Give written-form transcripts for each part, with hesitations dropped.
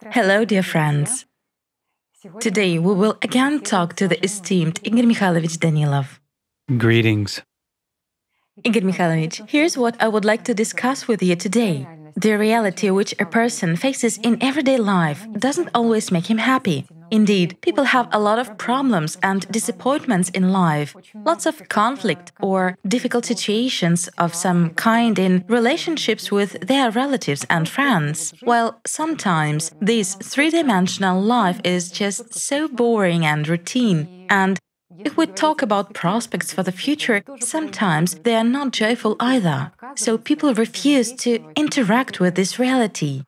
Hello, dear friends. Today we will again talk to the esteemed Igor Mikhailovich Danilov. Greetings. Igor Mikhailovich, here's what I would like to discuss with you today. The reality which a person faces in everyday life doesn't always make him happy. Indeed, people have a lot of problems and disappointments in life, lots of conflict or difficult situations of some kind in relationships with their relatives and friends, while sometimes this three-dimensional life is just so boring and routine, and if we talk about prospects for the future, sometimes they are not joyful either, so people refuse to interact with this reality.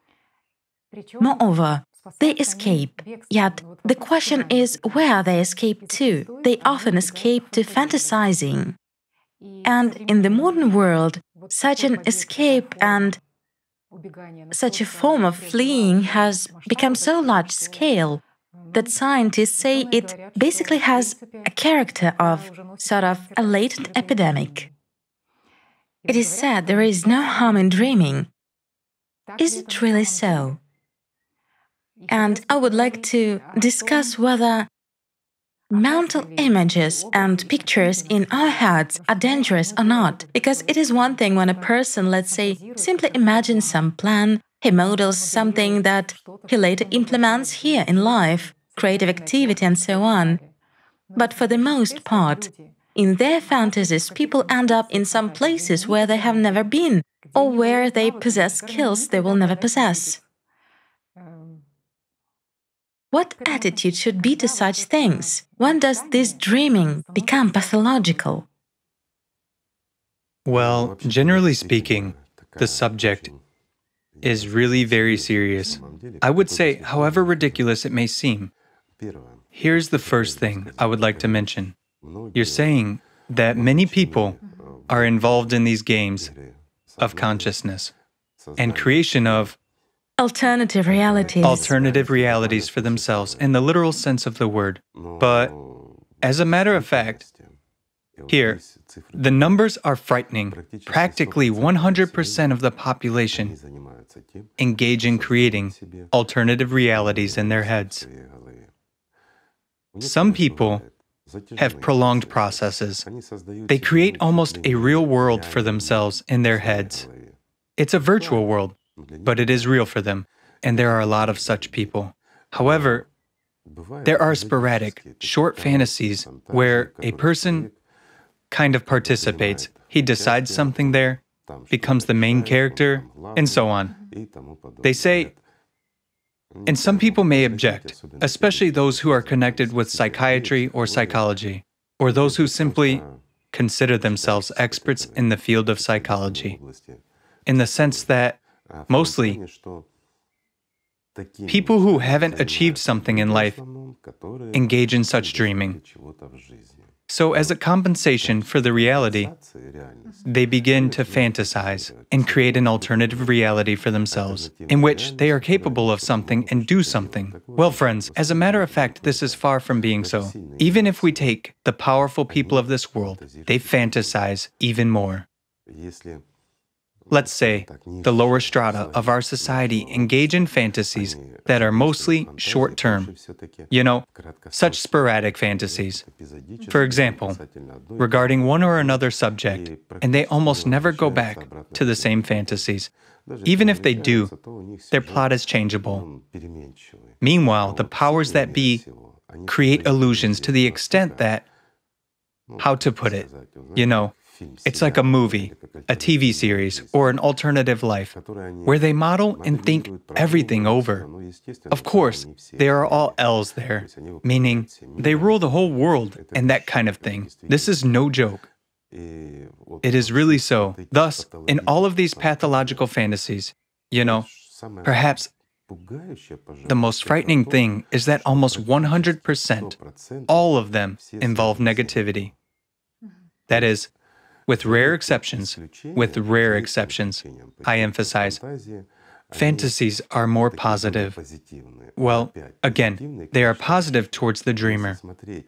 Moreover, they escape, yet the question is where they escape to. They often escape to fantasizing. And in the modern world, such an escape and such a form of fleeing has become so large-scale that scientists say it basically has a character of sort of a latent epidemic. It is said there is no harm in dreaming. Is it really so? And I would like to discuss whether mental images and pictures in our heads are dangerous or not, because it is one thing when a person, let's say, simply imagines some plan, he models something that he later implements here in life, creative activity and so on. But for the most part, in their fantasies, people end up in some places where they have never been, or where they possess skills they will never possess. What attitude should be to such things? When does this dreaming become pathological? Well, generally speaking, the subject is really very serious. I would say, however ridiculous it may seem. Here's the first thing I would like to mention. You're saying that many people are involved in these games of consciousness and creation of Alternative realities for themselves in the literal sense of the word. But as a matter of fact, here, the numbers are frightening. Practically 100% of the population engage in creating alternative realities in their heads. Some people have prolonged processes. They create almost a real world for themselves in their heads. It's a virtual world, but it is real for them, and there are a lot of such people. However, there are sporadic, short fantasies where a person kind of participates. He decides something there, becomes the main character, and so on. They say, and some people may object, especially those who are connected with psychiatry or psychology, or those who simply consider themselves experts in the field of psychology, in the sense that mostly people who haven't achieved something in life engage in such dreaming. So as a compensation for the reality, they begin to fantasize and create an alternative reality for themselves, in which they are capable of something and do something. Well, friends, as a matter of fact, this is far from being so. Even if we take the powerful people of this world, they fantasize even more. Let's say the lower strata of our society engage in fantasies that are mostly short-term, such sporadic fantasies. For example, regarding one or another subject, and they almost never go back to the same fantasies. Even if they do, their plot is changeable. Meanwhile, the powers that be create illusions to the extent that, how to put it, it's like a movie, a TV series, or an alternative life, where they model and think everything over. Of course, there are all L's there, meaning they rule the whole world and that kind of thing. This is no joke. It is really so. Thus, in all of these pathological fantasies, perhaps the most frightening thing is that almost 100%, all of them involve negativity. That is, with rare exceptions, I emphasize, fantasies are more positive. Well, again, they are positive towards the dreamer.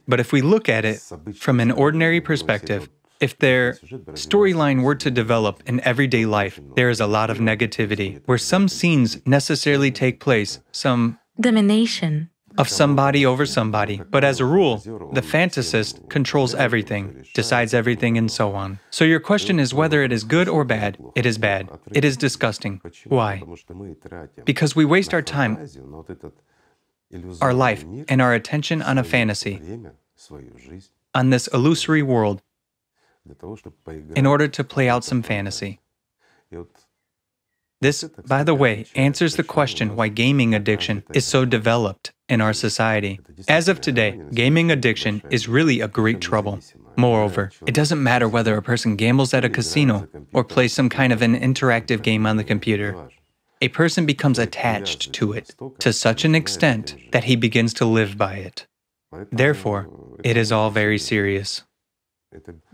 But if we look at it from an ordinary perspective, If their storyline were to develop in everyday life, there is a lot of negativity, where some scenes necessarily take place, some Domination. of somebody over somebody. But as a rule, the fantasist controls everything, decides everything, and so on. So your question is whether it is good or bad. It is bad. It is disgusting. Why? Because we waste our time, our life, and our attention on a fantasy, on this illusory world, in order to play out some fantasy. This, by the way, answers the question why gaming addiction is so developed in our society. As of today, gaming addiction is really a great trouble. Moreover, it doesn't matter whether a person gambles at a casino or plays some kind of an interactive game on the computer. A person becomes attached to it to such an extent that he begins to live by it. Therefore, it is all very serious.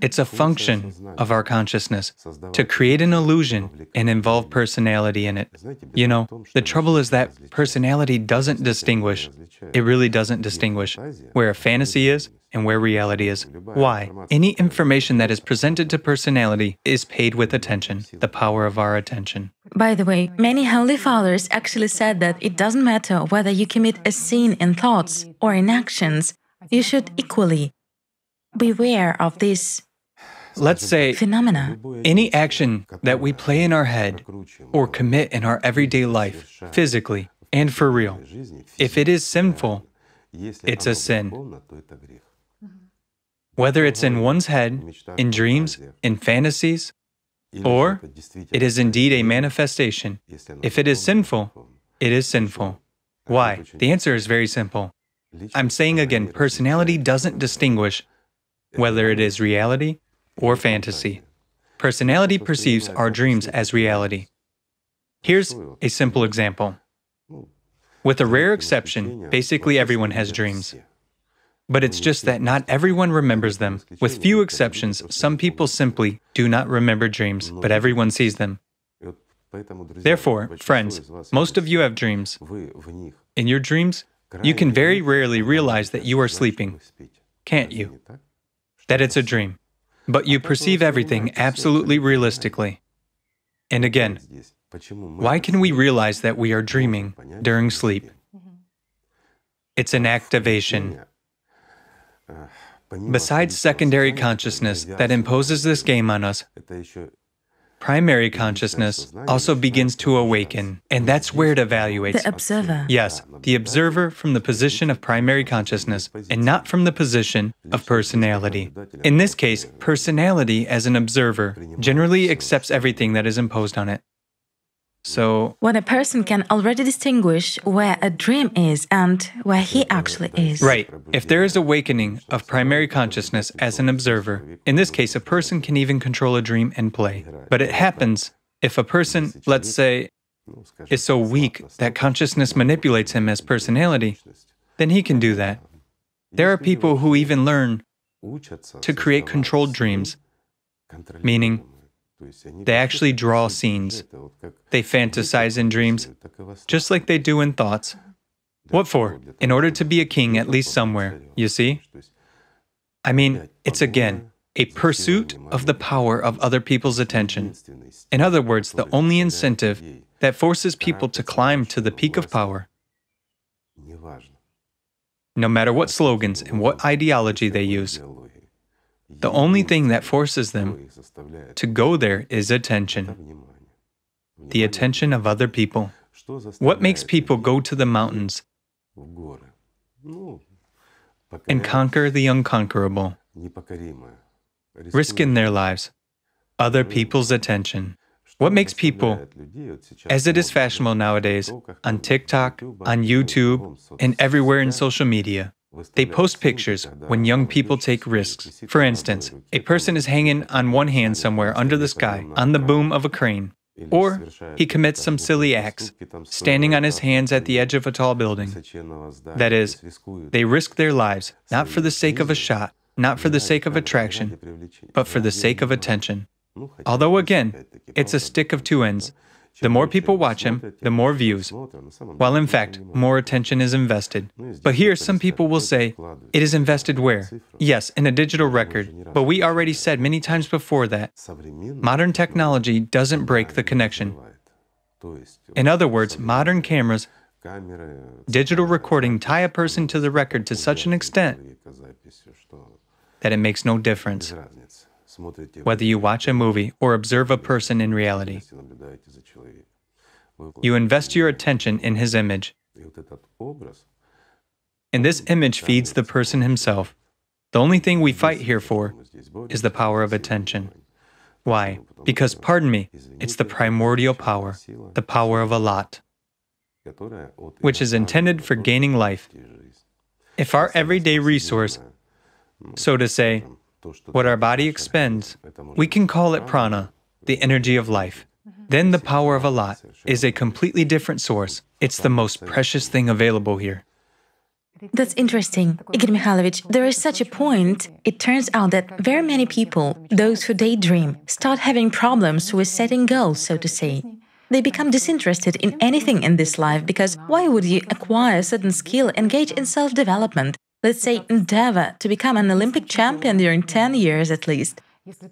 It's a function of our consciousness to create an illusion and involve personality in it. You know, the trouble is that personality doesn't distinguish. It really doesn't distinguish where a fantasy is and where reality is. Why? Any information that is presented to personality is paid with attention, the power of our attention. By the way, many Holy Fathers actually said that it doesn't matter whether you commit a sin in thoughts or in actions, you should equally beware of this Let's say phenomena. any action that we play in our head or commit in our everyday life, physically and for real, if it is sinful, it's a sin. Whether it's in one's head, in dreams, in fantasies, or it is indeed a manifestation. If it is sinful, it is sinful. Why? The answer is very simple. I'm saying again, personality doesn't distinguish whether it is reality or fantasy. Personality perceives our dreams as reality. Here's a simple example. With a rare exception, basically everyone has dreams. But it's just that not everyone remembers them. With few exceptions, some people simply do not remember dreams, but everyone sees them. Therefore, friends, most of you have dreams. In your dreams, you can very rarely realize that you are sleeping, can't you? That it's a dream. But you perceive everything absolutely realistically. And again, why can we realize that we are dreaming during sleep? It's an activation. Besides secondary consciousness that imposes this game on us, primary consciousness also begins to awaken, and that's where it evaluates. The observer. Yes, the observer from the position of primary consciousness, and not from the position of personality. In this case, personality as an observer generally accepts everything that is imposed on it. So, when a person can already distinguish where a dream is and where he actually is. right, if there is awakening of primary consciousness as an observer, in this case, a person can even control a dream and play. But it happens if a person, let's say, is so weak that consciousness manipulates him as personality, then he can do that. There are people who even learn to create controlled dreams, meaning they actually draw scenes. They fantasize in dreams, just like they do in thoughts. What for? In order to be a king, at least somewhere, you see? I mean, it's again a pursuit of the power of other people's attention. In other words, the only incentive that forces people to climb to the peak of power. No matter what slogans and what ideology they use, the only thing that forces them to go there is attention. The attention of other people. What makes people go to the mountains and conquer the unconquerable? Risk in their lives. Other people's attention. What makes people, as it is fashionable nowadays, on TikTok, on YouTube, and everywhere in social media, they post pictures when young people take risks. For instance, a person is hanging on one hand somewhere under the sky, on the boom of a crane. Or he commits some silly acts, standing on his hands at the edge of a tall building. That is, they risk their lives, not for the sake of a shot, not for the sake of attraction, but for the sake of attention. Although again, it's a stick of two ends. The more people watch him, the more views, while in fact, more attention is invested. But here, some people will say, it is invested where? Yes, in a digital record, but we already said many times before that modern technology doesn't break the connection. In other words, modern cameras, digital recording tie a person to the record to such an extent that it makes no difference whether you watch a movie or observe a person in reality. You invest your attention in his image, and this image feeds the person himself. The only thing we fight here for is the power of attention. Why? Because, pardon me, it's the primordial power, the power of a lot, which is intended for gaining life. If our everyday resource, so to say, what our body expends, we can call it prana, the energy of life. Then the power of a lot is a completely different source. It's the most precious thing available here. That's interesting. Igor Mikhailovich, there is such a point. It turns out that very many people, those who daydream, start having problems with setting goals, so to say. They become disinterested in anything in this life because why would you acquire a certain skill, engage in self-development, let's say endeavor to become an Olympic champion during 10 years at least?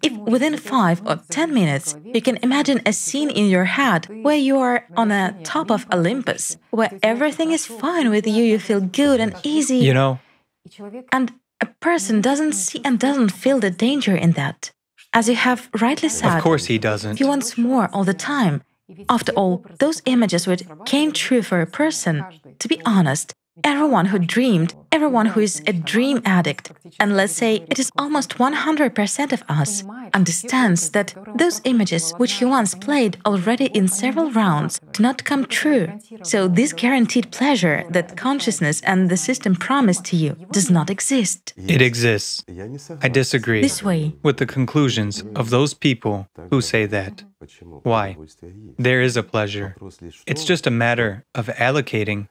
If within 5 or 10 minutes you can imagine a scene in your head where you are on the top of Olympus, where everything is fine with you, you feel good and easy. You know, and a person doesn't see and doesn't feel the danger in that. As you have rightly said, of course he doesn't. He wants more all the time. After all, those images which came true for a person, to be honest, everyone who dreamed, everyone who is a dream addict, and let's say it is almost 100% of us, understands that those images which he once played already in several rounds do not come true. So this guaranteed pleasure that consciousness and the system promise to you does not exist. It exists. I disagree This way. with the conclusions of those people who say that. Why? There is a pleasure. It's just a matter of allocating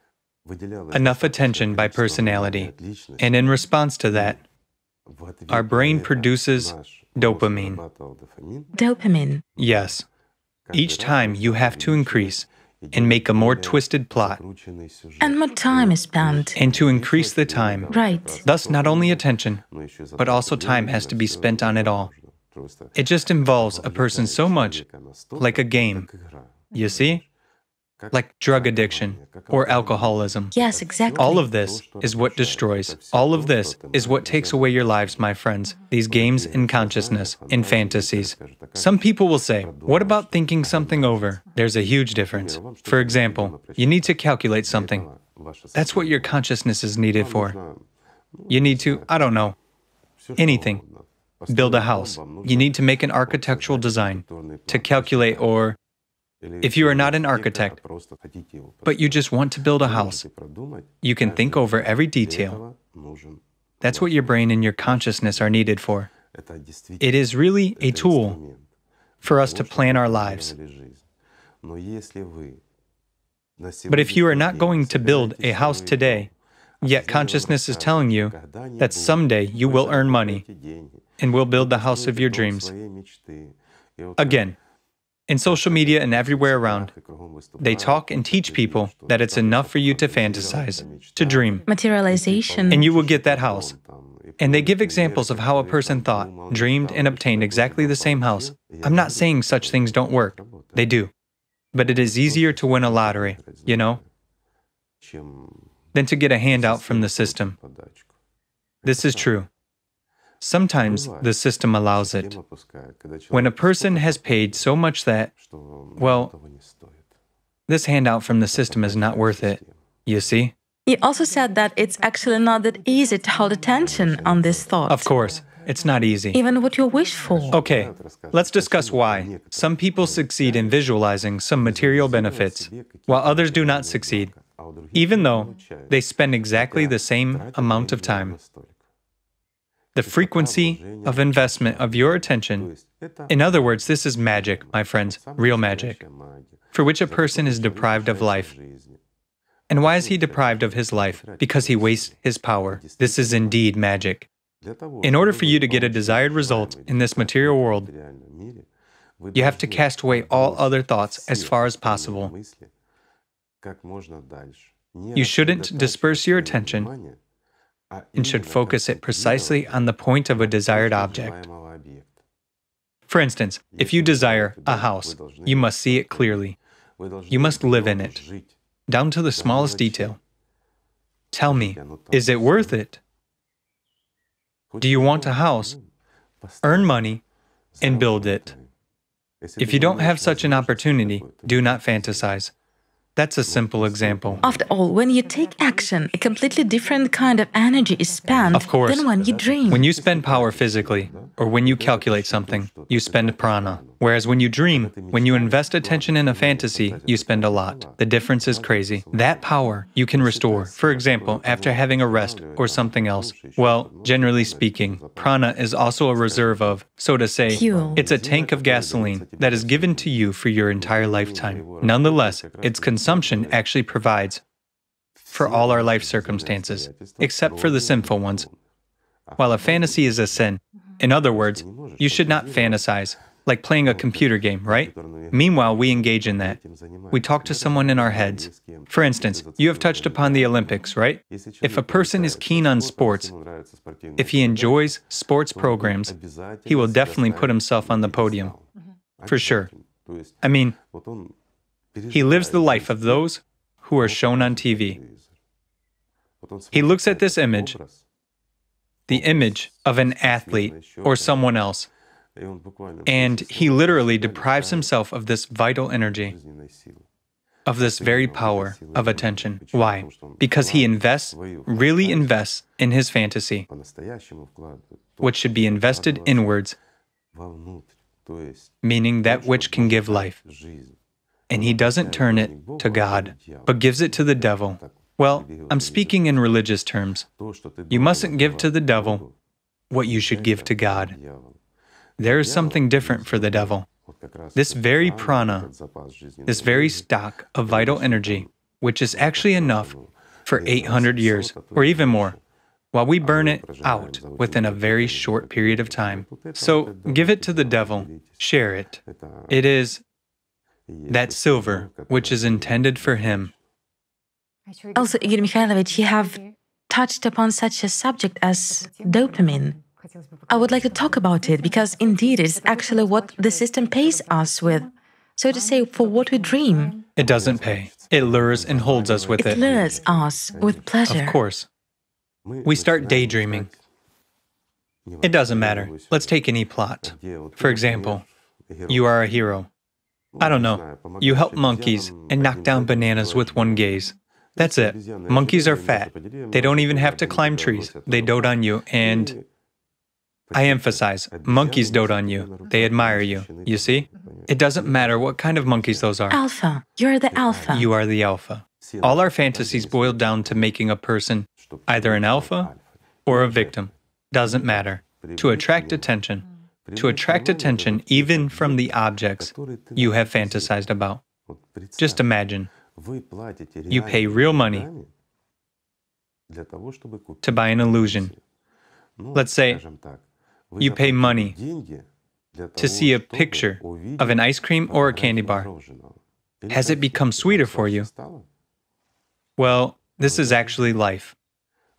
enough attention by personality, and in response to that, our brain produces dopamine. Dopamine. Yes. Each time you have to increase and make a more twisted plot, And more time is spent. and to increase the time. Right. Thus, not only attention, but also time has to be spent on it all. It just involves a person so much, like a game, you see? Like drug addiction or alcoholism. Yes, exactly. All of this is what destroys. All of this is what takes away your lives, my friends. These games in consciousness, in fantasies. Some people will say, what about thinking something over? There's a huge difference. For example, you need to calculate something. That's what your consciousness is needed for. You need to, I don't know, anything. Build a house. You need to make an architectural design to calculate, or if you are not an architect, but you just want to build a house, you can think over every detail. That's what your brain and your consciousness are needed for. It is really a tool for us to plan our lives. But if you are not going to build a house today, yet consciousness is telling you that someday you will earn money and will build the house of your dreams. Again, in social media and everywhere around, they talk and teach people that it's enough for you to fantasize, to dream, Materialization. and you will get that house. And they give examples of how a person thought, dreamed, and obtained exactly the same house. I'm not saying such things don't work. They do. But it is easier to win a lottery, you know, than to get a handout from the system. This is true. Sometimes the system allows it. When a person has paid so much that, well, this handout from the system is not worth it, you see? You also said that it's actually not that easy to hold attention on this thought. Of course, it's not easy. Even what you wish for. Okay, let's discuss why. Some people succeed in visualizing some material benefits, while others do not succeed, even though they spend exactly the same amount of time. The frequency of investment of your attention, in other words, this is magic, my friends, real magic, for which a person is deprived of life. And why is he deprived of his life? Because he wastes his power. This is indeed magic. In order for you to get a desired result in this material world, You have to cast away all other thoughts as far as possible. You shouldn't disperse your attention and should focus it precisely on the point of a desired object. For instance, if you desire a house, you must see it clearly. You must live in it, down to the smallest detail. Tell me, is it worth it? Do you want a house? Earn money and build it. If you don't have such an opportunity, do not fantasize. That's a simple example. After all, when you take action, a completely different kind of energy is spent Of course. than when you dream. When you spend power physically, or when you calculate something, you spend prana. Whereas when you dream, when you invest attention in a fantasy, you spend a lot. The difference is crazy. That power you can restore, for example, after having a rest or something else. Well, generally speaking, prana is also a reserve of, so to say, Fuel. it's a tank of gasoline that is given to you for your entire lifetime. Nonetheless, its consumption actually provides for all our life circumstances, except for the sinful ones. While a fantasy is a sin, in other words, you should not fantasize, like playing a computer game, right? Meanwhile, we engage in that. We talk to someone in our heads. For instance, you have touched upon the Olympics, right? If a person is keen on sports, if he enjoys sports programs, he will definitely put himself on the podium. For sure. I mean, he lives the life of those who are shown on TV. He looks at this image, the image of an athlete or someone else, and he literally deprives himself of this vital energy, of this very power of attention. Why? Because he really invests in his fantasy, which should be invested inwards, meaning that which can give life. And he doesn't turn it to God, but gives it to the devil. Well, I'm speaking in religious terms. You mustn't give to the devil what you should give to God. There is something different for the devil. This very prana, this very stock of vital energy, which is actually enough for 800 years, or even more, while we burn it out within a very short period of time. So give it to the devil, share it. It is that silver which is intended for him. Also, Igor Mikhailovich, you have touched upon such a subject as dopamine. I would like to talk about it because indeed it's actually what the system pays us with. So to say, for what we dream. It doesn't pay. It lures and holds us with it. It lures us with pleasure. Of course. We start daydreaming. It doesn't matter. Let's take any plot. For example, you are a hero. I don't know. You help monkeys and knock down bananas with one gaze. That's it. Monkeys are fat. They don't even have to climb trees. They dote on you and... I emphasize, monkeys dote on you. They admire you. You see? It doesn't matter what kind of monkeys those are. Alpha. You're the alpha. You are the alpha. All our fantasies boil down to making a person either an alpha or a victim. Doesn't matter. To attract attention. To attract attention even from the objects you have fantasized about. Just imagine. You pay real money to buy an illusion. Let's say you pay money to see a picture of an ice cream or a candy bar. Has it become sweeter for you? Well, this is actually life.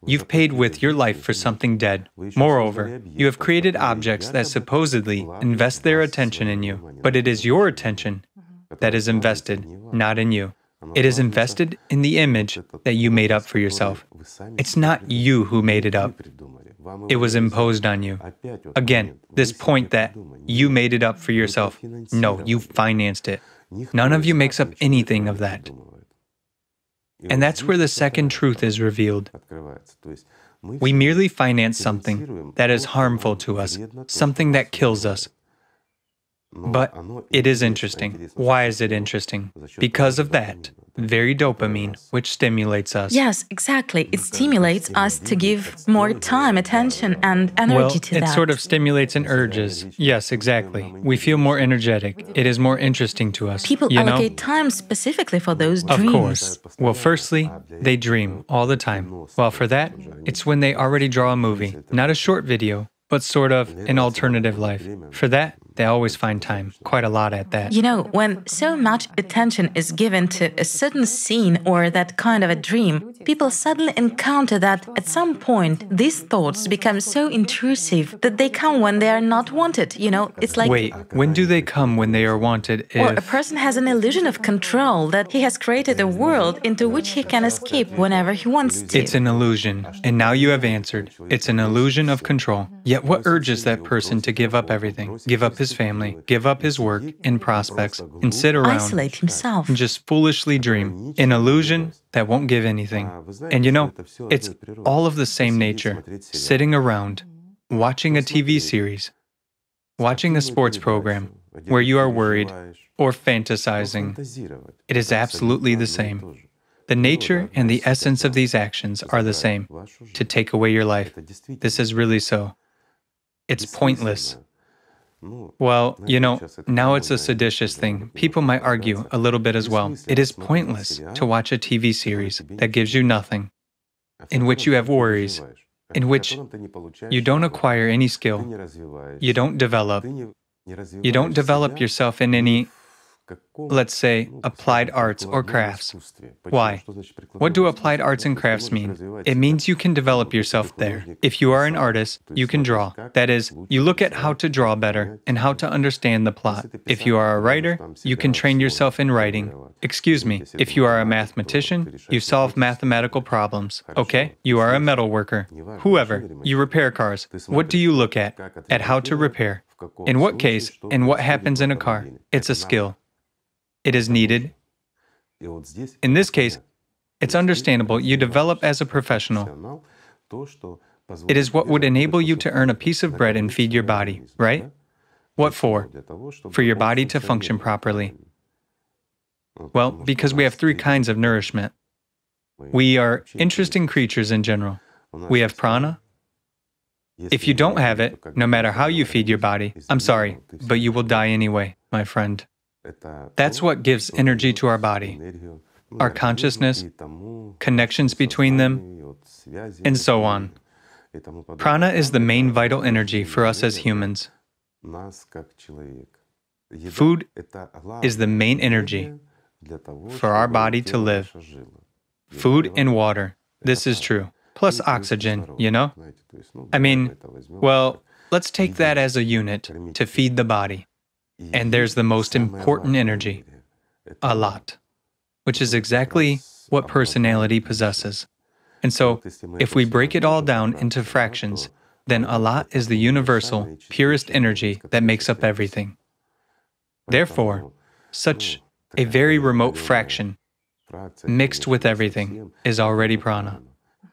You've paid with your life for something dead. Moreover, you have created objects that supposedly invest their attention in you, but it is your attention that is invested, not in you. It is invested in the image that you made up for yourself. It's not you who made it up. It was imposed on you. Again, this point that you made it up for yourself. No, you financed it. None of you makes up anything of that. And that's where the second truth is revealed. We merely finance something that is harmful to us, something that kills us. But it is interesting. Why is it interesting? Because of that very dopamine which stimulates us. Yes, exactly. It stimulates us to give more time, attention, and energy to that. It sort of stimulates an urges. Yes, exactly. We feel more energetic. It is more interesting to us. People allocate time specifically for those dreams. Of course. Well, firstly, they dream all the time. Well, for that, it's when they already draw a movie, not a short video, but sort of an alternative life. For that, They always find time, quite a lot at that. You know, when so much attention is given to a certain scene or that kind of a dream, people suddenly encounter that at some point these thoughts become so intrusive that they come when they are not wanted. You know, it's like... Wait, when do they come when they are wanted Or a if... person has an illusion of control that he has created a world into which he can escape whenever he wants to. It's an illusion, and now you have answered. It's an illusion of control. Yet what urges that person to give up everything, give up his family, give up his work and prospects, and sit around Isolate himself. and just foolishly dream? An illusion that won't give anything. And you know, it's all of the same nature. Sitting around, watching a TV series, watching a sports program where you are worried or fantasizing. It is absolutely the same. The nature and the essence of these actions are the same, to take away your life. This is really so. It's pointless. Well, you know, now it's a seditious thing. People might argue a little bit as well. It is pointless to watch a TV series that gives you nothing, in which you have worries, in which you don't acquire any skill, you don't develop yourself in any, let's say, applied arts or crafts. Why? What do applied arts and crafts mean? It means you can develop yourself there. If you are an artist, you can draw. That is, you look at how to draw better and how to understand the plot. If you are a writer, you can train yourself in writing. Excuse me, if you are a mathematician, you solve mathematical problems. Okay? You are a metal worker. Whoever, you repair cars. What do you look at? At how to repair. In what case, and what happens in a car? It's a skill. It is needed. In this case, it's understandable you develop as a professional. It is what would enable you to earn a piece of bread and feed your body, right? What for? For your body to function properly. Well, because we have three kinds of nourishment. We are interesting creatures in general. We have prana. If you don't have it, no matter how you feed your body, I'm sorry, but you will die anyway, my friend. That's what gives energy to our body, our consciousness, connections between them, and so on. Prana is the main vital energy for us as humans. Food is the main energy for our body to live. Food and water, this is true. Plus oxygen, you know? I mean, well, let's take that as a unit to feed the body. And there's the most important energy, Allat, which is exactly what personality possesses. And so, if we break it all down into fractions, then Allat is the universal, purest energy that makes up everything. Therefore, such a very remote fraction, mixed with everything, is already prana.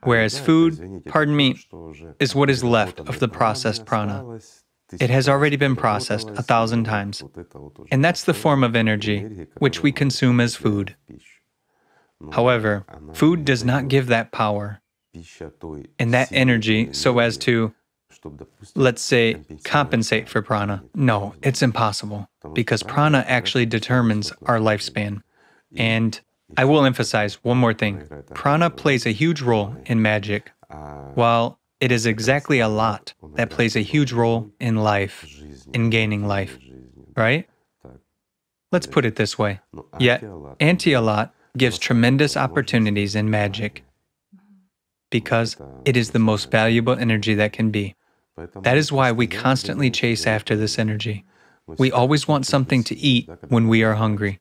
Whereas food, is what is left of the processed prana. It has already been processed 1,000 times. And that's the form of energy which we consume as food. However, food does not give that power and that energy so as to, let's say, compensate for prana. No, it's impossible, because prana actually determines our lifespan. And I will emphasize one more thing. Prana plays a huge role in magic, while it is exactly Allat that plays a huge role in life, in gaining life, right? Let's put it this way. Yet, anti-Allat gives tremendous opportunities in magic, because it is the most valuable energy that can be. That is why we constantly chase after this energy. We always want something to eat when we are hungry.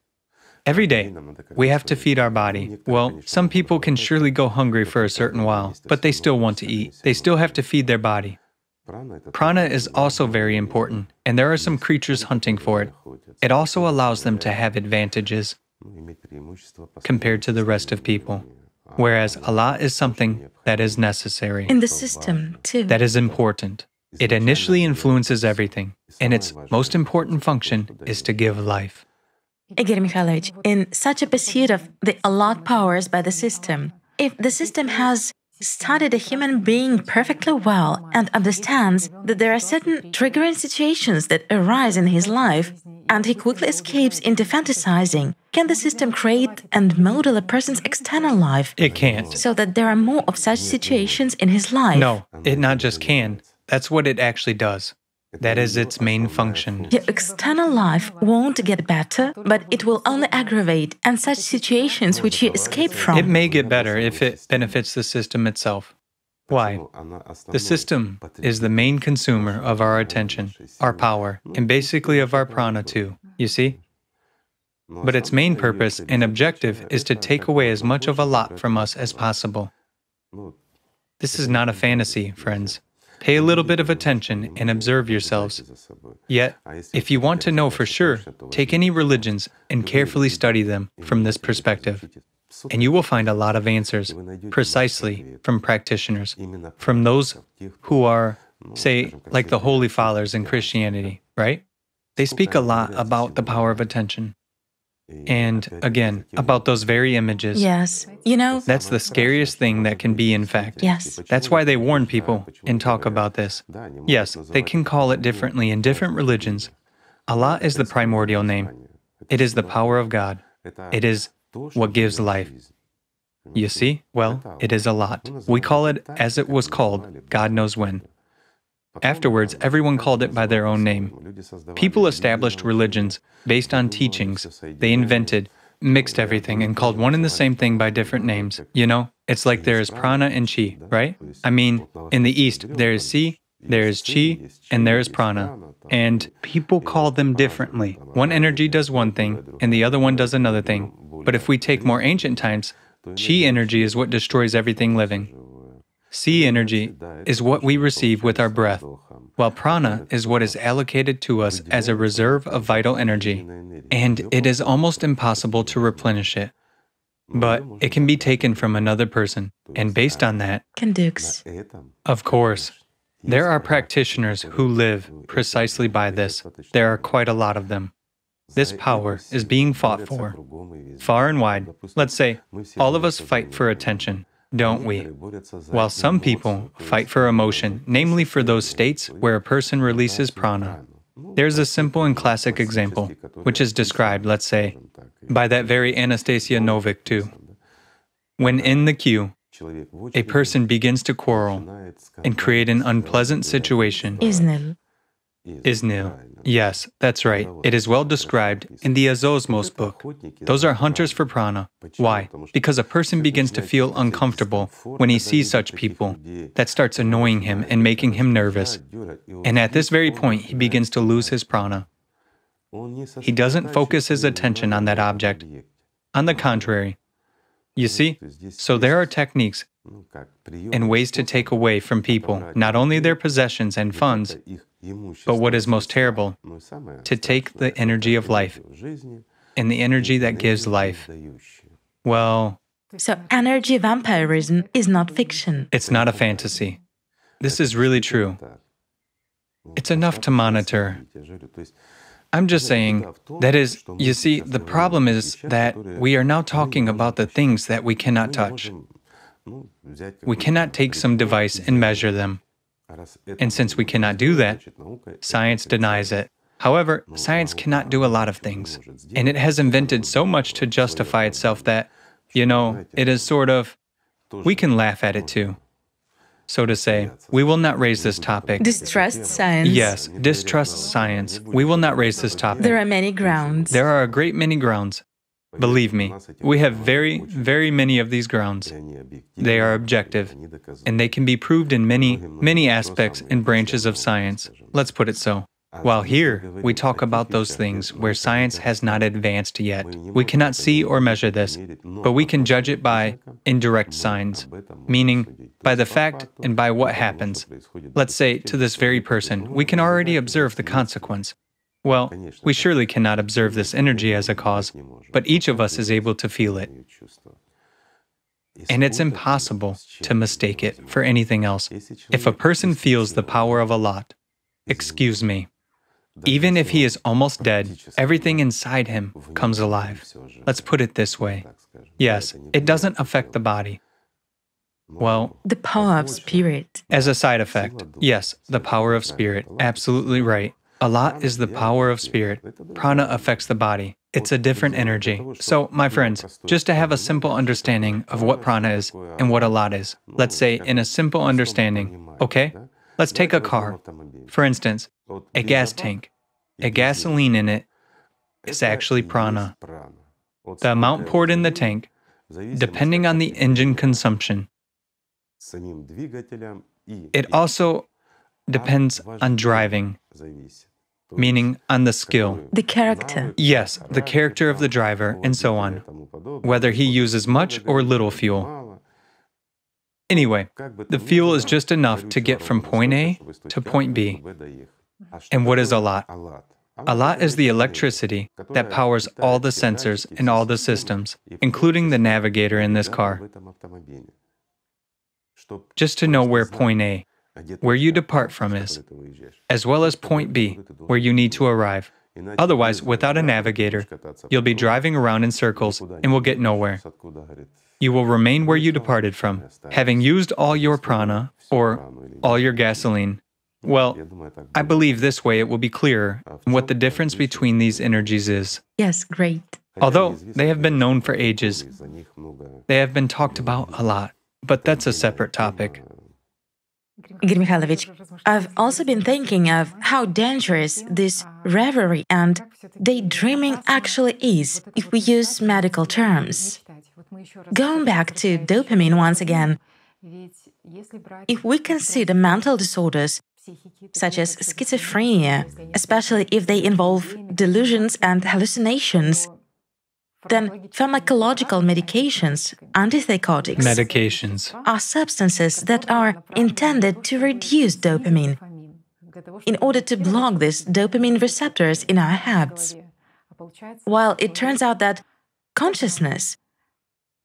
Every day, we have to feed our body. Well, some people can surely go hungry for a certain while, but they still want to eat. They still have to feed their body. Prana is also very important, and there are some creatures hunting for it. It also allows them to have advantages compared to the rest of people, whereas Allat is something that is necessary. In the system, too. That is important. It initially influences everything, and its most important function is to give life. Igor Mikhailovich, in such a pursuit of the Allat powers by the system, if the system has studied a human being perfectly well and understands that there are certain triggering situations that arise in his life, and he quickly escapes into fantasizing, can the system create and model a person's external life? It can't. So that there are more of such situations in his life? No, it not just can. That's what it actually does. That is its main function. Your external life won't get better, but it will only aggravate and such situations which you escape from. It may get better if it benefits the system itself. Why? The system is the main consumer of our attention, our power, and basically of our prana too, you see? But its main purpose and objective is to take away as much of a lot from us as possible. This is not a fantasy, friends. Pay a little bit of attention and observe yourselves. Yet, if you want to know for sure, take any religions and carefully study them from this perspective. And you will find a lot of answers, precisely from practitioners, from those who are, say, like the Holy Fathers in Christianity, right? They speak a lot about the power of attention. And again, about those very images. Yes, you know, That's the scariest thing that can be, in fact. yes. That's why they warn people and talk about this. Yes, they can call it differently in different religions. Allah is the primordial name. It is the power of God. It is what gives life. You see? Well, it is a lot. We call it as it was called, God knows when. Afterwards, everyone called it by their own name. People established religions based on teachings. They invented, mixed everything, and called one and the same thing by different names. You know, it's like there is prana and chi, right? I mean, in the East, there is si, there is chi, and there is prana. And people call them differently. One energy does one thing, and the other one does another thing. But if we take more ancient times, chi energy is what destroys everything living. Si energy is what we receive with our breath, while prana is what is allocated to us as a reserve of vital energy, and it is almost impossible to replenish it. But it can be taken from another person, and based on that, Kendux. of course, there are practitioners who live precisely by this. There are quite a lot of them. This power is being fought for, far and wide. Let's say, all of us fight for attention, don't we? While some people fight for emotion, namely for those states where a person releases prana. There's a simple and classic example, which is described, let's say, by that very Anastasia Novik too. When in the queue, a person begins to quarrel and create an unpleasant situation. Isnil. Isnil. Yes, that's right. It is well described in the Azosmos book. Those are hunters for prana. Why? Because a person begins to feel uncomfortable when he sees such people. That starts annoying him and making him nervous. And at this very point, he begins to lose his prana. He doesn't focus his attention on that object. On the contrary. You see? So there are techniques and ways to take away from people not only their possessions and funds, but what is most terrible, to take the energy of life and the energy that gives life. Well, So energy vampirism is not fiction. it's not a fantasy. This is really true. It's enough to monitor. I'm just saying, that is, you see, the problem is that we are now talking about the things that we cannot touch. We cannot take some device and measure them. And since we cannot do that, science denies it. However, science cannot do a lot of things. And it has invented so much to justify itself that, you know, it is sort of, we can laugh at it too. So to say, we will not raise this topic. Distrust science. Yes, distrust science. We will not raise this topic. There are many grounds. There are a great many grounds. Believe me, we have very, very many of these grounds. They are objective, and they can be proved in many, many aspects and branches of science. Let's put it so. While here, we talk about those things where science has not advanced yet. We cannot see or measure this, but we can judge it by indirect signs, meaning by the fact and by what happens. Let's say, to this very person, we can already observe the consequence. Well, we surely cannot observe this energy as a cause, but each of us is able to feel it. And it's impossible to mistake it for anything else. If a person feels the power of a lot, excuse me, even if he is almost dead, everything inside him comes alive. Let's put it this way. Yes, it doesn't affect the body. Well, The power of spirit. as a side effect, yes, the power of spirit, absolutely right. A lot is the power of spirit. Prana affects the body. It's a different energy. So, my friends, just to have a simple understanding of what prana is and what a lot is, let's say in a simple understanding, okay? Let's take a car. For instance, a gas tank. A gasoline in it is actually prana. The amount poured in the tank, depending on the engine consumption. It also depends on driving, meaning on the skill. The character. Yes, the character of the driver, and so on, whether he uses much or little fuel. Anyway, the fuel is just enough to get from point A to point B. And what is a lot? A lot is the electricity that powers all the sensors and all the systems, including the navigator in this car. Just to know where point A, where you depart from is, as well as point B, where you need to arrive. Otherwise, without a navigator, you'll be driving around in circles and will get nowhere. You will remain where you departed from, having used all your prana, or all your gasoline. Well, I believe this way it will be clearer what the difference between these energies is. Yes, great. Although they have been known for ages, they have been talked about a lot, but that's a separate topic. Igor Mikhailovich, I've also been thinking of how dangerous this reverie and daydreaming actually is if we use medical terms. Going back to dopamine once again, if we consider mental disorders, such as schizophrenia, especially if they involve delusions and hallucinations, then pharmacological medications, antipsychotics, are substances that are intended to reduce dopamine in order to block these dopamine receptors in our heads. While it turns out that consciousness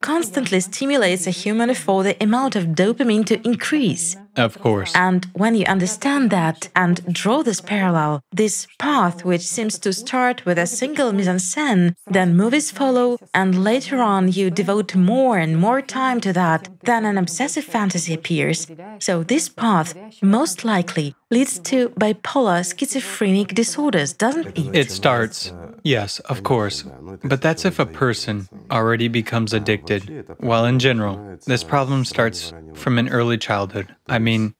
constantly stimulates a human for the amount of dopamine to increase. Of course. And when you understand that and draw this parallel, this path which seems to start with a single mise-en-scène, then movies follow, and later on you devote more and more time to that, then an obsessive fantasy appears. So this path, most likely, leads to bipolar schizophrenic disorders, doesn't it? It starts, yes, of course. But that's if a person already becomes addicted. While in general, this problem starts from an early childhood. I mean,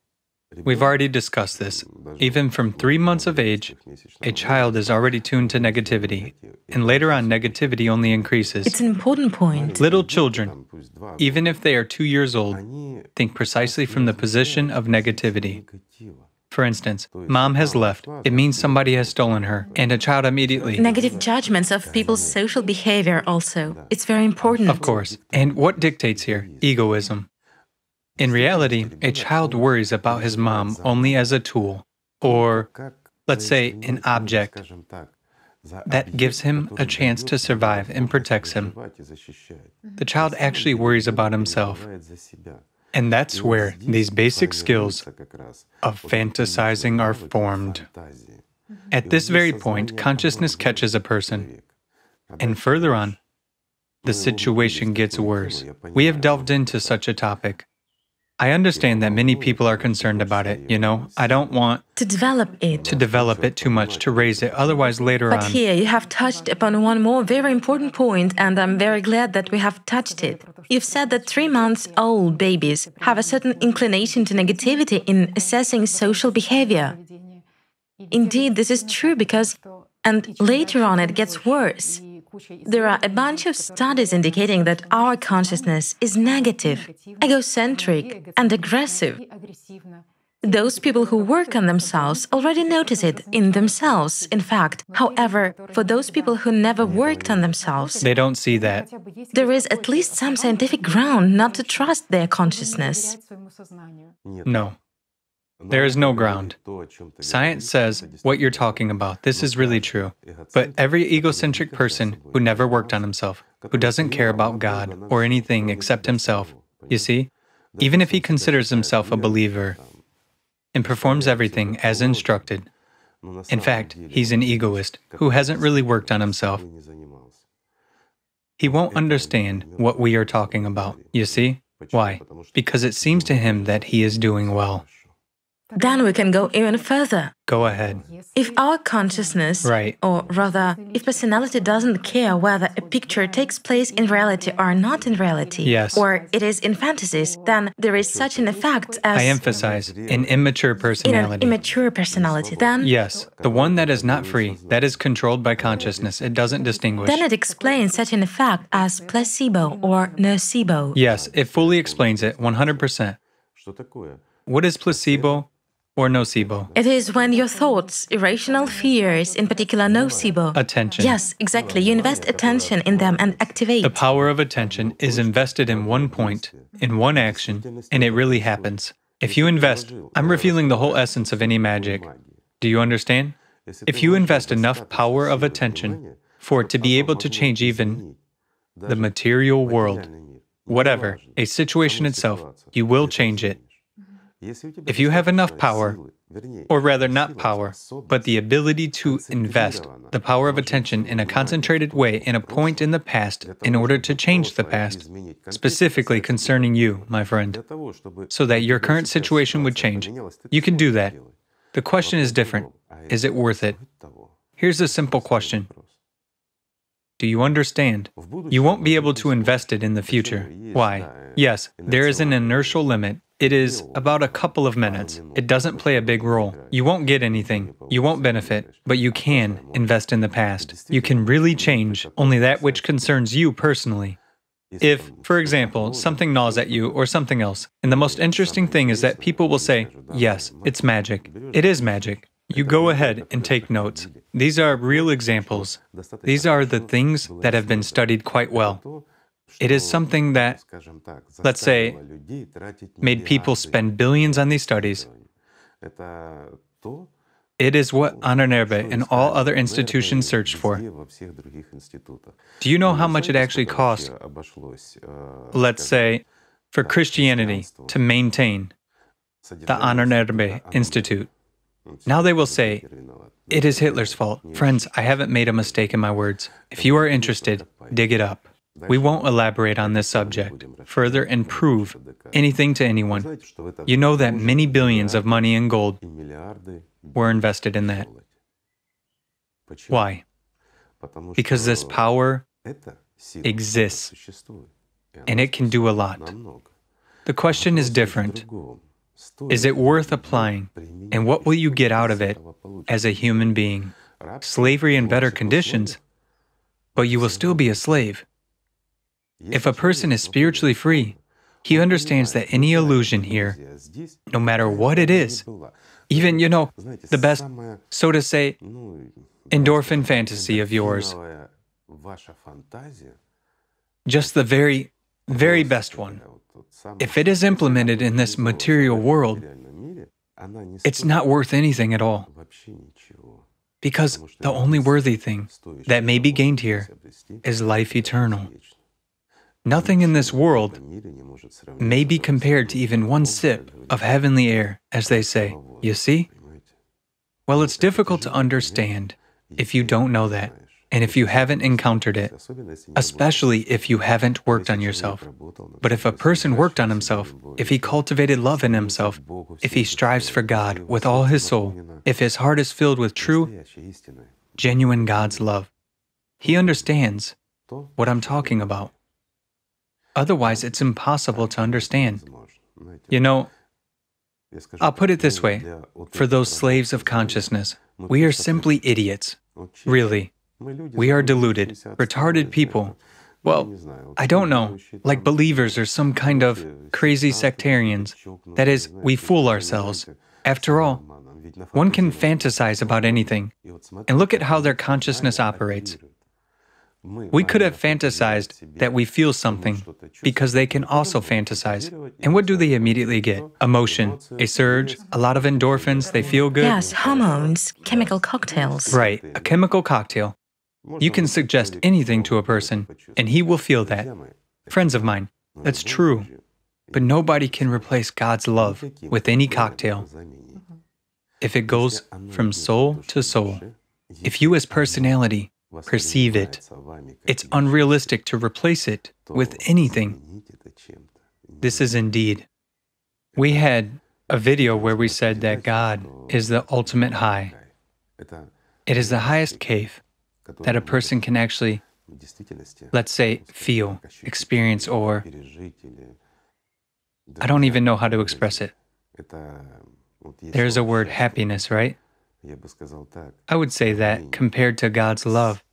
we've already discussed this. Even from 3 months of age, a child is already tuned to negativity, and later on negativity only increases. It's an important point. Little children, even if they are 2 years old, think precisely from the position of negativity. For instance, mom has left. It means somebody has stolen her, and a child immediately... Negative judgments of people's social behavior also. It's very important. Of course. And what dictates here? Egoism. In reality, a child worries about his mom only as a tool, or, let's say, an object that gives him a chance to survive and protects him. The child actually worries about himself. And that's where these basic skills of fantasizing are formed. At this very point, consciousness catches a person. And further on, the situation gets worse. We have delved into such a topic. I understand that many people are concerned about it, you know. I don't want to develop it too much, to raise it, otherwise later on... But here you have touched upon one more very important point, and I'm very glad that we have touched it. You've said that 3-month-old babies have a certain inclination to negativity in assessing social behavior. Indeed, this is true because... And later on it gets worse. There are a bunch of studies indicating that our consciousness is negative, egocentric, and aggressive. Those people who work on themselves already notice it in themselves, in fact. However, for those people who never worked on themselves, they don't see that. There is at least some scientific ground not to trust their consciousness. No. There is no ground. Science says what you're talking about. This is really true. But every egocentric person who never worked on himself, who doesn't care about God or anything except himself, you see, even if he considers himself a believer and performs everything as instructed, in fact, he's an egoist who hasn't really worked on himself. He won't understand what we are talking about, you see? Why? Because it seems to him that he is doing well. Then we can go even further. Go ahead. If our consciousness, Right. or rather, if personality doesn't care whether a picture takes place in reality or not in reality, Yes. or it is in fantasies, then there is such an effect as I emphasize an immature in an personality. immature personality. Then Yes, the one that is not free, that is controlled by consciousness. It doesn't distinguish. it explains such an effect as placebo or nocebo. Yes, it fully explains it 100%. What is placebo or nocebo? It is when your thoughts, irrational fears, in particular nocebo. Attention. Yes, exactly. You invest attention in them and activate. The power of attention is invested in one point, in one action, and it really happens. If you invest, I'm revealing the whole essence of any magic. Do you understand? If you invest enough power of attention for it to be able to change even the material world, whatever, a situation itself, you will change it. If you have enough power, or rather not power, but the ability to invest the power of attention in a concentrated way in a point in the past in order to change the past, specifically concerning you, my friend, so that your current situation would change, you can do that. The question is different. Is it worth it? Here's a simple question. Do you understand? You won't be able to invest it in the future. Why? Yes, there is an inertial limit. It is about a couple of minutes. It doesn't play a big role. You won't get anything. You won't benefit, but you can invest in the past. You can really change only that which concerns you personally. If, for example, something gnaws at you or something else, and the most interesting thing is that people will say, yes, it's magic. It is magic. You go ahead and take notes. These are real examples. These are the things that have been studied quite well. It is something that, let's say, made people spend billions on these studies. It is what Ahnenerbe and all other institutions searched for. Do you know how much it actually cost, let's say, for Christianity to maintain the Ahnenerbe Institute? Now they will say, it is Hitler's fault. Friends, I haven't made a mistake in my words. If you are interested, dig it up. We won't elaborate on this subject further and prove anything to anyone. You know that many billions of money in gold were invested in that. Why? Because this power exists, and it can do a lot. The question is different. Is it worth applying, and what will you get out of it as a human being? Slavery in better conditions, but you will still be a slave. If a person is spiritually free, he understands that any illusion here, no matter what it is, even, the best, so to say, endorphin fantasy of yours, just the very, very best one, if it is implemented in this material world, it's not worth anything at all. Because the only worthy thing that may be gained here is life eternal. Nothing in this world may be compared to even one sip of heavenly air, as they say. You see? Well, it's difficult to understand if you don't know that, and if you haven't encountered it, especially if you haven't worked on yourself. But if a person worked on himself, if he cultivated love in himself, if he strives for God with all his soul, if his heart is filled with true, genuine God's love, he understands what I'm talking about. Otherwise, it's impossible to understand. I'll put it this way. For those slaves of consciousness, we are simply idiots. Really. We are deluded, retarded people. Well, I don't know, like believers or some kind of crazy sectarians. That is, we fool ourselves. After all, one can fantasize about anything. And look at how their consciousness operates. We could have fantasized that we feel something, because they can also fantasize. And what do they immediately get? Emotion, a surge, a lot of endorphins, they feel good. Yes, hormones, chemical cocktails. Right, a chemical cocktail. You can suggest anything to a person, and he will feel that. Friends of mine, that's true. But nobody can replace God's love with any cocktail. If it goes from soul to soul, if you as personality perceive it, it's unrealistic to replace it with anything. This is indeed. We had a video where we said that God is the ultimate high. It is the highest cave that a person can actually, let's say, feel, experience, or I don't even know how to express it. There's a word happiness, right? I would say that compared to God's love,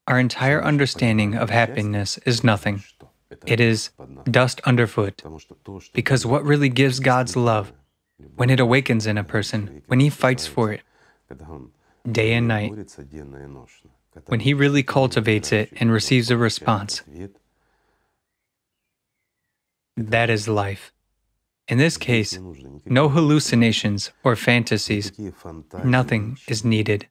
our entire understanding of happiness is nothing. It is dust underfoot. Because what really gives God's love, when it awakens in a person, when he fights for it, day and night, when he really cultivates it and receives a response, that is life. In this case, no hallucinations or fantasies, nothing is needed.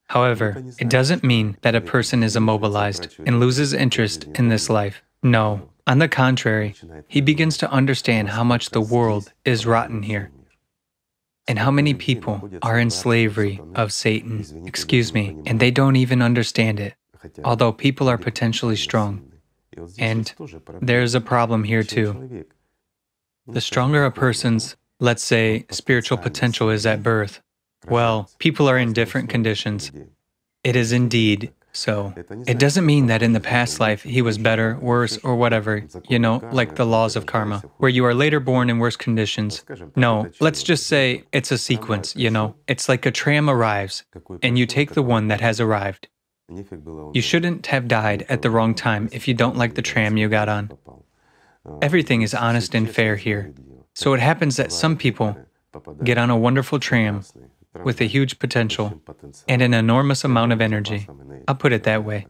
However, it doesn't mean that a person is immobilized and loses interest in this life. No, on the contrary, he begins to understand how much the world is rotten here, and how many people are in slavery of Satan, and they don't even understand it, although people are potentially strong. And there's a problem here too. The stronger a person's, let's say, spiritual potential is at birth, well, people are in different conditions. It is indeed so. It doesn't mean that in the past life he was better, worse, or whatever, like the laws of karma, where you are later born in worse conditions. No, let's just say it's a sequence, It's like a tram arrives, and you take the one that has arrived. You shouldn't have died at the wrong time if you don't like the tram you got on. Everything is honest and fair here. So it happens that some people get on a wonderful tram with a huge potential and an enormous amount of energy. I'll put it that way.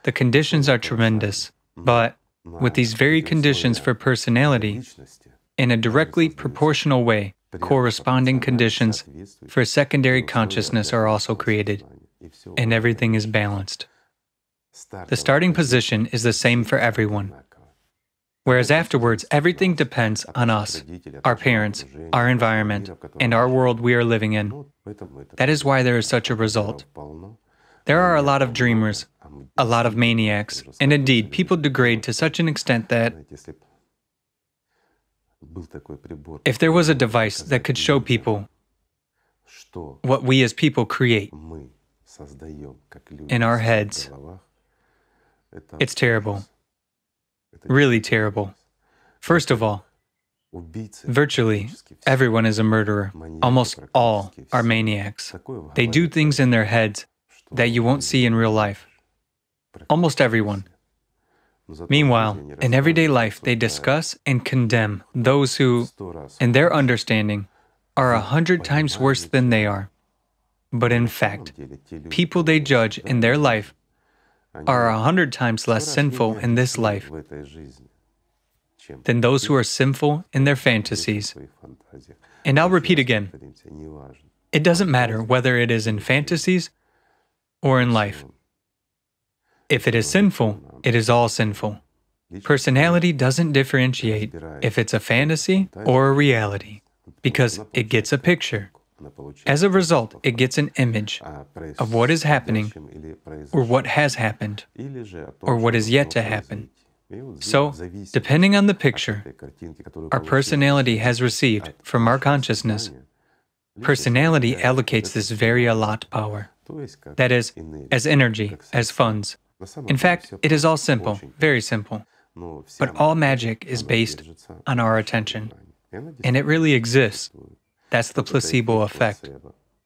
The conditions are tremendous, but with these very conditions for personality, in a directly proportional way, corresponding conditions for secondary consciousness are also created, and everything is balanced. The starting position is the same for everyone. Whereas afterwards, everything depends on us, our parents, our environment, and our world we are living in. That is why there is such a result. There are a lot of dreamers, a lot of maniacs, and indeed, people degrade to such an extent that if there was a device that could show people what we as people create in our heads, it's terrible. Really terrible. First of all, virtually everyone is a murderer. Almost all are maniacs. They do things in their heads that you won't see in real life. Almost everyone. Meanwhile, in everyday life, they discuss and condemn those who, in their understanding, are 100 times worse than they are. But in fact, people they judge in their life are 100 times less sinful in this life than those who are sinful in their fantasies. And I'll repeat again, it doesn't matter whether it is in fantasies or in life. If it is sinful, it is all sinful. Personality doesn't differentiate if it's a fantasy or a reality, because it gets a picture. As a result, it gets an image of what is happening, or what has happened, or what is yet to happen. So, depending on the picture our personality has received from our consciousness, personality allocates this very allot power. That is, as energy, as funds. In fact, it is all simple, very simple. But all magic is based on our attention. And it really exists. That's the placebo effect.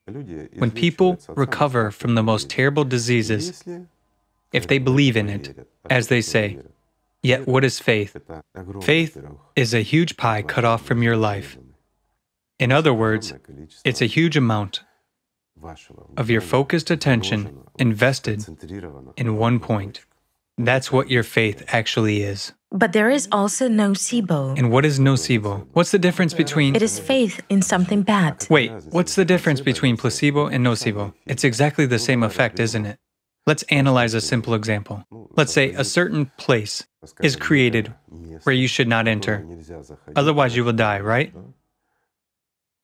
When people recover from the most terrible diseases, if they believe in it, as they say, yet what is faith? Faith is a huge pie cut off from your life. In other words, it's a huge amount of your focused attention invested in one point. That's what your faith actually is. But there is also nocebo. And what is nocebo? What's the difference between... It is faith in something bad. Wait, what's the difference between placebo and nocebo? It's exactly the same effect, isn't it? Let's analyze a simple example. Let's say a certain place is created where you should not enter. Otherwise you will die, right?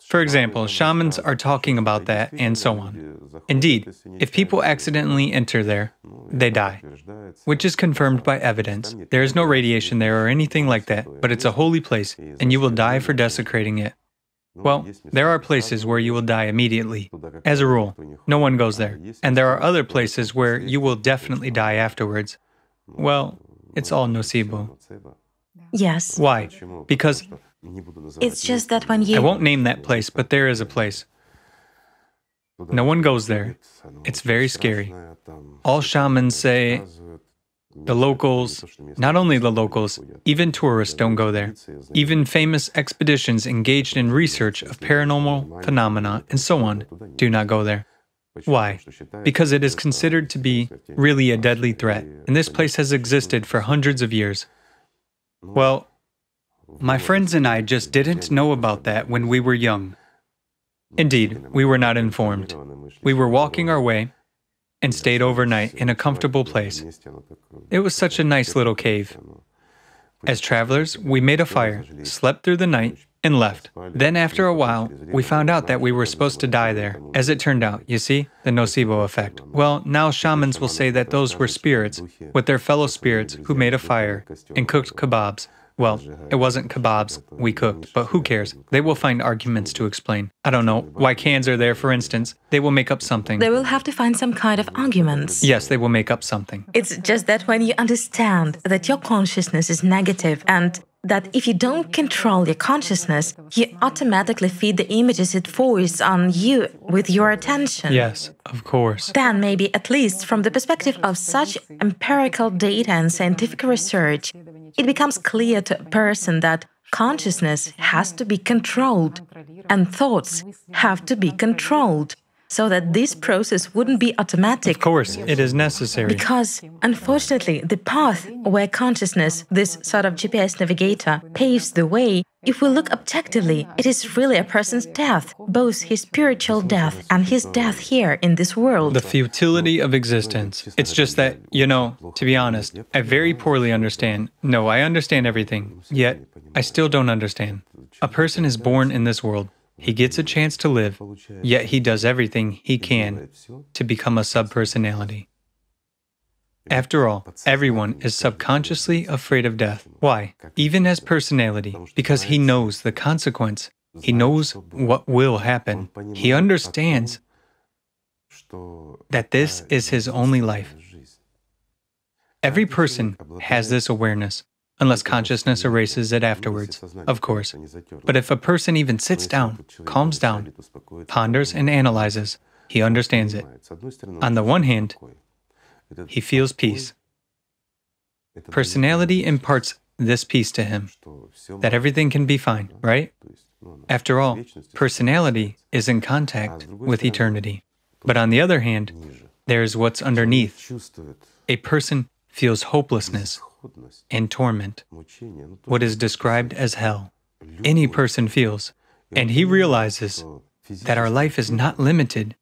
For example, shamans are talking about that and so on. Indeed, if people accidentally enter there, they die, which is confirmed by evidence. There is no radiation there or anything like that, but it's a holy place, and you will die for desecrating it. Well, there are places where you will die immediately. As a rule, no one goes there. And there are other places where you will definitely die afterwards. Well, it's all nocebo. Yes. Why? Because It's just that when I you... won't name that place, but there is a place. No one goes there. It's very scary. All shamans say the locals, not only the locals, even tourists don't go there. Even famous expeditions engaged in research of paranormal phenomena and so on do not go there. Why? Because it is considered to be really a deadly threat, and this place has existed for hundreds of years. Well, my friends and I just didn't know about that when we were young. Indeed, we were not informed. We were walking our way and stayed overnight in a comfortable place. It was such a nice little cave. As travelers, we made a fire, slept through the night, and left. Then after a while, we found out that we were supposed to die there. As it turned out, you see, the nocebo effect. Well, now shamans will say that those were spirits with their fellow spirits who made a fire and cooked kebabs. Well, it wasn't kebabs we cooked, but who cares? They will find arguments to explain. I don't know, why cans are there, for instance. They will make up something. They will have to find some kind of arguments. Yes, they will make up something. It's just that when you understand that your consciousness is negative and that if you don't control your consciousness, you automatically feed the images it forces on you with your attention. Yes, of course. Then maybe at least from the perspective of such empirical data and scientific research, it becomes clear to a person that consciousness has to be controlled and thoughts have to be controlled, so that this process wouldn't be automatic. Of course, it is necessary. Because, unfortunately, the path where consciousness, this sort of GPS navigator, paves the way, if we look objectively, it is really a person's death, both his spiritual death and his death here in this world. The futility of existence. It's just that, you know, to be honest, I very poorly understand. No, I understand everything, yet I still don't understand. A person is born in this world. He gets a chance to live, yet he does everything he can to become a subpersonality. After all, everyone is subconsciously afraid of death. Why? Even as personality, because he knows the consequence. He knows what will happen. He understands that this is his only life. Every person has this awareness, unless consciousness erases it afterwards, of course. But if a person even sits down, calms down, ponders and analyzes, he understands it. On the one hand, he feels peace. Personality imparts this peace to him, that everything can be fine, right? After all, personality is in contact with eternity. But on the other hand, there's what's underneath. A person feels hopelessness and torment, what is described as hell. Any person feels, and he realizes that our life is not limited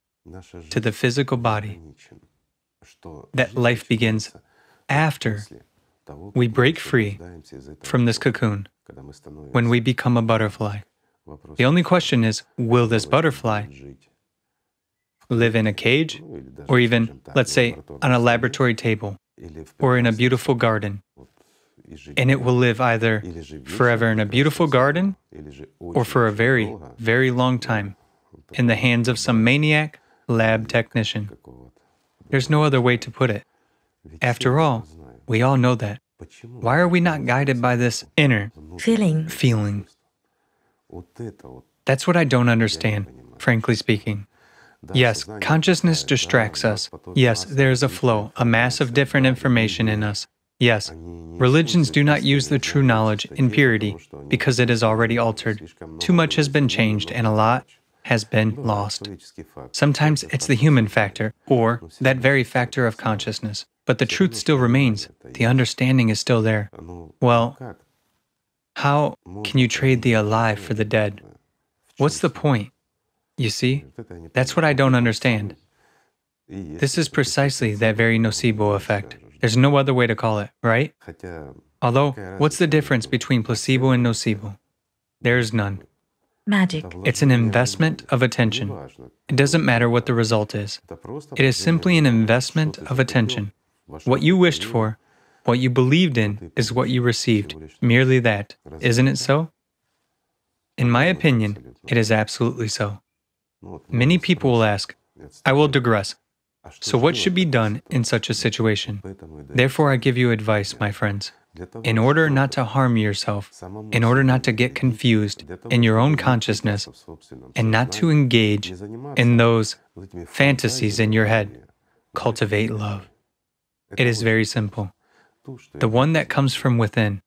to the physical body, that life begins after we break free from this cocoon, when we become a butterfly. The only question is, will this butterfly live in a cage, or even, let's say, on a laboratory table, or in a beautiful garden? And it will live either forever in a beautiful garden, or for a very, very long time, in the hands of some maniac lab technician. There's no other way to put it. After all, we all know that. Why are we not guided by this inner feeling? That's what I don't understand, frankly speaking. Yes, consciousness distracts us. Yes, there is a flow, a mass of different information in us. Yes, religions do not use the true knowledge in purity because it is already altered. Too much has been changed and a lot has been lost. Sometimes it's the human factor, or that very factor of consciousness. But the truth still remains. The understanding is still there. Well, how can you trade the alive for the dead? What's the point? You see, that's what I don't understand. This is precisely that very nocebo effect. There's no other way to call it, right? Although, what's the difference between placebo and nocebo? There is none. Magic. It's an investment of attention. It doesn't matter what the result is. It is simply an investment of attention. What you wished for, what you believed in, is what you received. Merely that. Isn't it so? In my opinion, it is absolutely so. Many people will ask, I will digress. So what should be done in such a situation? Therefore, I give you advice, my friends. In order not to harm yourself, in order not to get confused in your own consciousness, and not to engage in those fantasies in your head, cultivate love. It is very simple. The one that comes from within.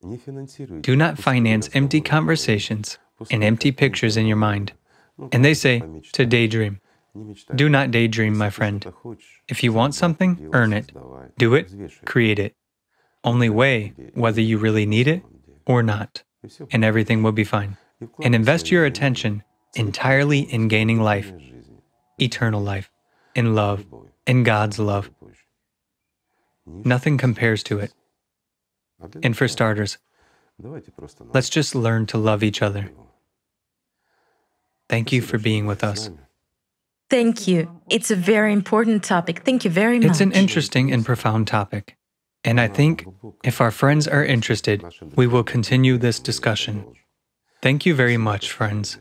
Do not finance empty conversations and empty pictures in your mind. And they say, to daydream. Do not daydream, my friend. If you want something, earn it. Do it, create it. Only weigh whether you really need it or not, and everything will be fine. And invest your attention entirely in gaining life, eternal life, in love, in God's love. Nothing compares to it. And for starters, let's just learn to love each other. Thank you for being with us. Thank you. It's a very important topic. Thank you very much. It's an interesting and profound topic. And I think if our friends are interested, we will continue this discussion. Thank you very much, friends.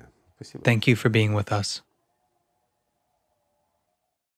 Thank you for being with us.